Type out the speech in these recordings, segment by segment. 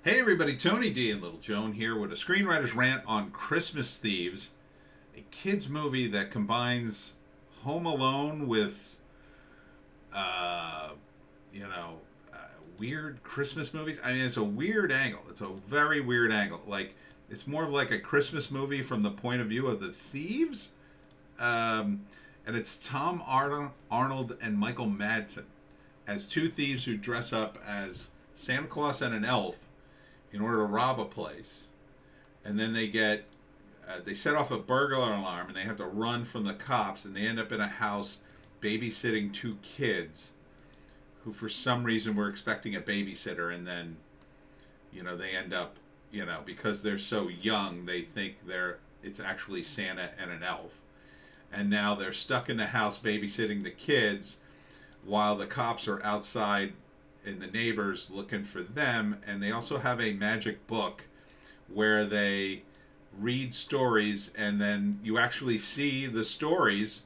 Hey everybody, Tony D and Little Joan here with a screenwriter's rant on Christmas Thieves, a kids movie that combines Home Alone with, uh, you know, uh, weird Christmas movies. I mean, it's a weird angle. It's a very weird angle. Like, it's more of like a Christmas movie from the point of view of the thieves. Um, and it's Arnold and Michael Madsen as two thieves who dress up as Santa Claus and an elf in order to rob a place, and then they set off a burglar alarm, and they have to run from the cops, and they end up in a house babysitting two kids who, for some reason, were expecting a babysitter, and then they end up because they're so young, they think it's actually Santa and an elf, and now they're stuck in the house babysitting the kids while the cops are outside and the neighbors looking for them. And they also have a magic book where they read stories, and then you actually see the stories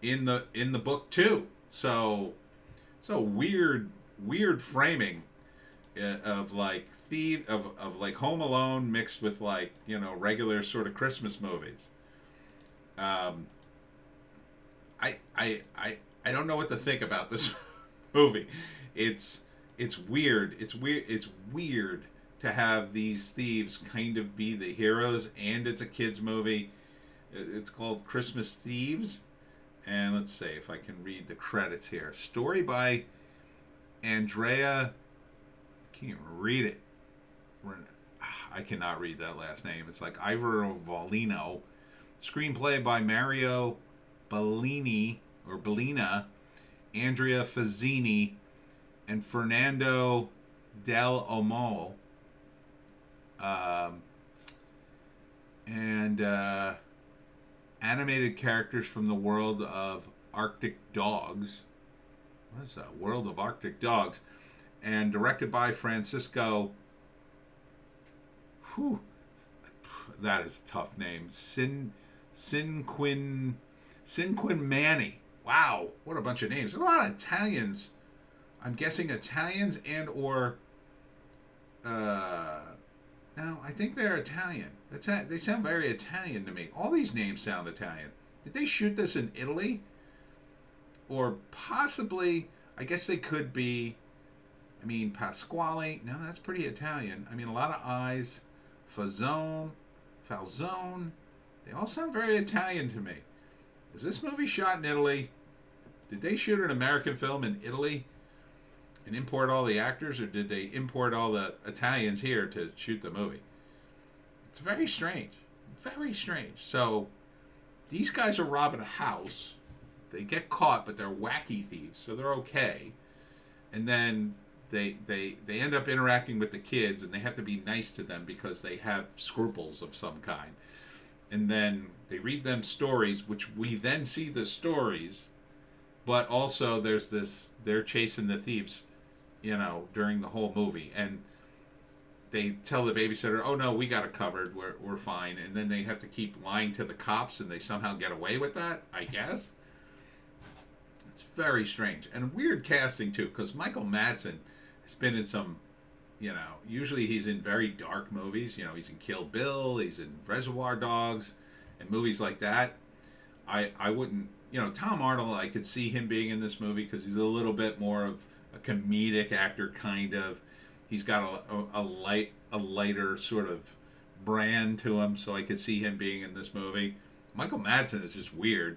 in the book too. So weird framing of like of like Home Alone mixed with like regular sort of Christmas movies. um I don't know what to think about this movie. It's it's weird. It's weird to have these thieves kind of be the heroes, and it's a kids movie. It's called Christmas Thieves, and let's see if I can read the credits here. Story by Andrea. Can't read it. I cannot read that last name. It's like Ivor Volino. Screenplay by Mario Bellini or Bellina, Andrea Fazzini, and Fernando Del Omo. Um, and Animated characters from the world of Arctic Dogs. What is that? World of Arctic Dogs. And directed by Francisco. Whew, that is a tough name. Cinquin Manny. Wow, what a bunch of names. There's a lot of Italians. I'm guessing Italians and or uh, no, I think they're Italian. They sound very Italian to me. All these names sound Italian. Did they shoot this in Italy? Or possibly, I guess they could be. I mean, Pasquale. No, that's pretty Italian. I mean, a lot of I's. Falzone. They all sound very Italian to me. Is this movie shot in Italy? Did they shoot an American film in Italy and import all the actors, or did they import all the Italians here to shoot the movie? It's very strange. Very strange. So these guys are robbing a house. They get caught, but they're wacky thieves, so they're okay. And then they end up interacting with the kids, and they have to be nice to them because they have scruples of some kind. And then they read them stories, which we then see the stories, but also there's this, they're chasing the thieves, during the whole movie. And they tell the babysitter, oh no, we got it covered, we're fine. And then they have to keep lying to the cops, and they somehow get away with that, I guess. It's very strange. And weird casting too, because Michael Madsen has been in some, usually he's in very dark movies. He's in Kill Bill, he's in Reservoir Dogs, and movies like that. I wouldn't, Tom Arnold, I could see him being in this movie because he's a little bit more of a comedic actor, kind of. He's got a lighter sort of brand to him, so I could see him being in this movie. Michael Madsen is just weird,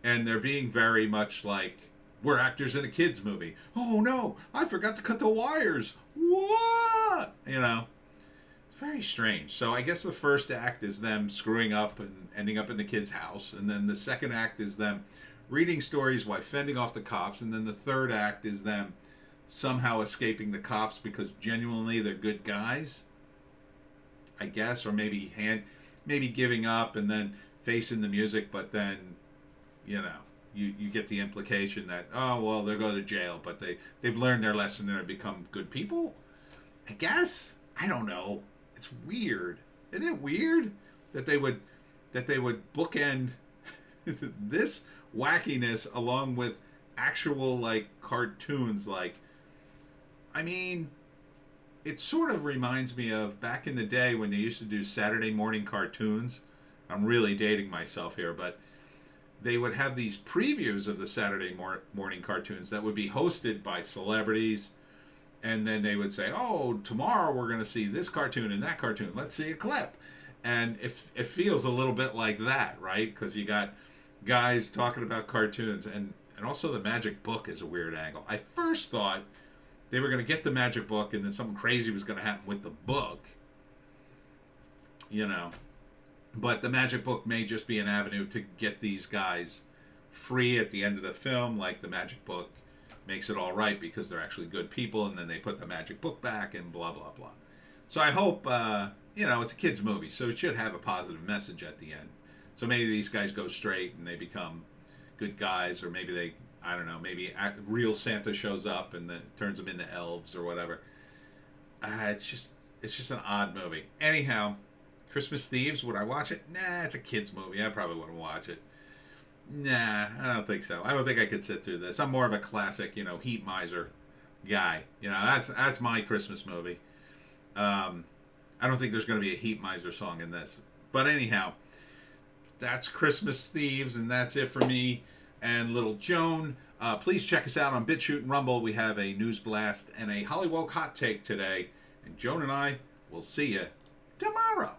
and they're being very much like, we're actors in a kids movie. Oh no, I forgot to cut the wires. What? It's very strange. So I guess the first act is them screwing up and ending up in the kid's house, and then the second act is them reading stories while fending off the cops, and then the third act is them somehow escaping the cops because genuinely they're good guys, I guess, or maybe giving up and then facing the music, but then you get the implication that, oh well, they'll go to jail, but they've learned their lesson and have become good people, I guess. I don't know. It's weird. Isn't it weird that they would bookend this wackiness along with actual like cartoons? Like, I mean, it sort of reminds me of back in the day when they used to do Saturday morning cartoons. I'm really dating myself here, but they would have these previews of the Saturday morning cartoons that would be hosted by celebrities. And then they would say, oh, tomorrow we're going to see this cartoon and that cartoon. Let's see a clip. And it feels a little bit like that, right? Because you got guys talking about cartoons. And also the magic book is a weird angle. I first thought they were going to get the magic book and then something crazy was going to happen with the book. You know. But the magic book may just be an avenue to get these guys free at the end of the film, like the magic book makes it all right because they're actually good people, and then they put the magic book back and blah, blah, blah. So I hope, it's a kid's movie, so it should have a positive message at the end. So maybe these guys go straight and they become good guys, or maybe they, I don't know, maybe real Santa shows up and then turns them into elves or whatever. It's just an odd movie. Anyhow, Christmas Thieves, would I watch it? Nah, it's a kid's movie. I probably wouldn't watch it. Nah, I don't think so. I don't think I could sit through this. I'm more of a classic, Heat Miser guy. That's my Christmas movie. I don't think there's going to be a Heat Miser song in this. But anyhow, that's Christmas Thieves, and that's it for me and little Joan. Please check us out on Bitchute and Rumble. We have a news blast and a Hollywoke hot take today. And Joan and I will see you tomorrow.